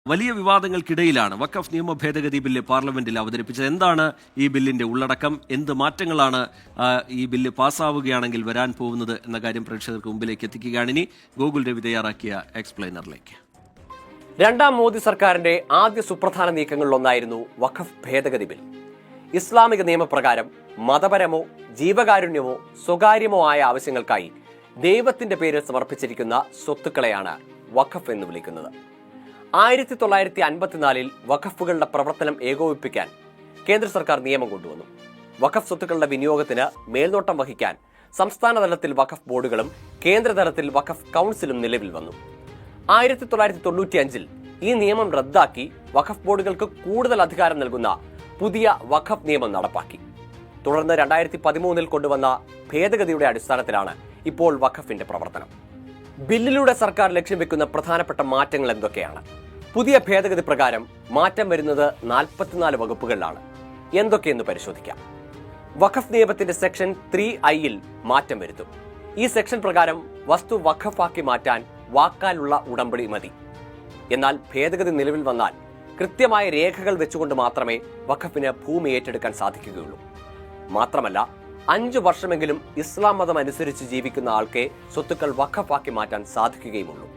വലിയ വിവാദങ്ങൾക്കിടയിലാണ് വഖഫ് നിയമ ഭേദഗതി ബില്ല് പാർലമെന്റിൽ അവതരിപ്പിച്ചത്. എന്താണ് ഈ ബില്ലിന്റെ ഉള്ളടക്കം? എന്ത് മാറ്റങ്ങളാണ് ഈ ബില്ല് പാസ്സാവുകയാണെങ്കിൽ വരാൻ പോകുന്നത് എന്ന കാര്യം പ്രേക്ഷകർക്ക് മുമ്പിലേക്ക് എത്തിക്കുകയാണ് ഇനി ഗോകുൽ രവി തയ്യാറാക്കിയ എക്സ്പ്ലെയിനറിലേക്ക്. രണ്ടാം മോദി സർക്കാരിന്റെ ആദ്യ സുപ്രധാന നീക്കങ്ങളിലൊന്നായിരുന്നു വഖഫ് ഭേദഗതി ബിൽ. ഇസ്ലാമിക നിയമപ്രകാരം മതപരമോ ജീവകാരുണ്യമോ സ്വകാര്യമോ ആയ ആവശ്യങ്ങൾക്കായി ദൈവത്തിന്റെ പേരിൽ സമർപ്പിച്ചിരിക്കുന്ന സ്വത്തുക്കളെയാണ് വഖഫ് എന്ന് വിളിക്കുന്നത്. 1954 വഖഫുകളുടെ പ്രവർത്തനം ഏകോപിപ്പിക്കാൻ കേന്ദ്ര സർക്കാർ നിയമം കൊണ്ടുവന്നു. വഖഫ് സ്വത്തുക്കളുടെ വിനിയോഗത്തിന് മേൽനോട്ടം വഹിക്കാൻ സംസ്ഥാന തലത്തിൽ വഖഫ് ബോർഡുകളും കേന്ദ്രതലത്തിൽ വഖഫ് കൗൺസിലും നിലവിൽ വന്നു. 1995 ഈ നിയമം റദ്ദാക്കി വഖഫ് ബോർഡുകൾക്ക് കൂടുതൽ അധികാരം നൽകുന്ന പുതിയ വഖഫ് നിയമം നടപ്പാക്കി. തുടർന്ന് 2013 കൊണ്ടുവന്ന ഭേദഗതിയുടെ അടിസ്ഥാനത്തിലാണ് ഇപ്പോൾ വഖഫിന്റെ പ്രവർത്തനം. ബില്ലിലൂടെ സർക്കാർ ലക്ഷ്യം വെക്കുന്ന പ്രധാനപ്പെട്ട മാറ്റങ്ങൾ എന്തൊക്കെയാണ്? പുതിയ ഭേദഗതി പ്രകാരം മാറ്റം വരുന്നത് 44 വകുപ്പുകളിലാണ്. എന്തൊക്കെയെന്ന് പരിശോധിക്കാം. വഖഫ് നിയമത്തിന്റെ സെക്ഷൻ 3I മാറ്റം വരുത്തും. ഈ സെക്ഷൻ പ്രകാരം വസ്തു വഖഫാക്കി മാറ്റാൻ വാക്കാലുള്ള ഉടമ്പടി മതി. എന്നാൽ ഭേദഗതി നിലവിൽ വന്നാൽ കൃത്യമായ രേഖകൾ വെച്ചുകൊണ്ട് മാത്രമേ വഖഫിന് ഭൂമി ഏറ്റെടുക്കാൻ സാധിക്കുകയുള്ളൂ. മാത്രമല്ല 5 വർഷമെങ്കിലും ഇസ്ലാം മതം അനുസരിച്ച് ജീവിക്കുന്ന ആൾക്കേ സ്വത്തുക്കൾ വഖഫാക്കി മാറ്റാൻ സാധിക്കുകയുമുള്ളൂ.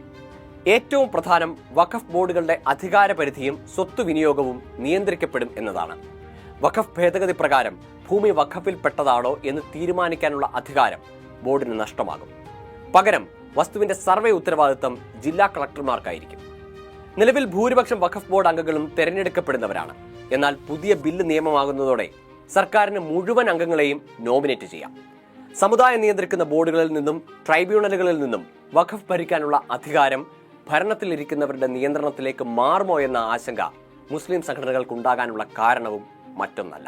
ഏറ്റവും പ്രധാനം വഖഫ് ബോർഡുകളുടെ അധികാര പരിധിയും സ്വത്ത് വിനിയോഗവും നിയന്ത്രിക്കപ്പെടും എന്നതാണ്. വഖഫ് ഭേദഗതി പ്രകാരം ഭൂമി വഖഫിൽപ്പെട്ടതാണോ എന്ന് തീരുമാനിക്കാനുള്ള അധികാരം ബോർഡിന് നഷ്ടമാകും. പകരം വസ്തുവിന്റെ സർവേ ഉത്തരവാദിത്തം ജില്ലാ കളക്ടർമാർക്കായിരിക്കും. നിലവിൽ ഭൂരിപക്ഷം വഖഫ് ബോർഡ് അംഗങ്ങളും തെരഞ്ഞെടുക്കപ്പെടുന്നവരാണ്. എന്നാൽ പുതിയ ബില്ല് നിയമമാകുന്നതോടെ സർക്കാരിന് മുഴുവൻ അംഗങ്ങളെയും നോമിനേറ്റ് ചെയ്യാം. സമുദായം നിയന്ത്രിക്കുന്ന ബോർഡുകളിൽ നിന്നും ട്രൈബ്യൂണലുകളിൽ നിന്നും വഖഫ് ഭരിക്കാനുള്ള അധികാരം ഭരണത്തിലിരിക്കുന്നവരുടെ നിയന്ത്രണത്തിലേക്ക് മാറുമോ എന്ന ആശങ്ക മുസ്ലിം സംഘടനകൾക്കുണ്ടാകാനുള്ള കാരണവും മറ്റൊന്നല്ല.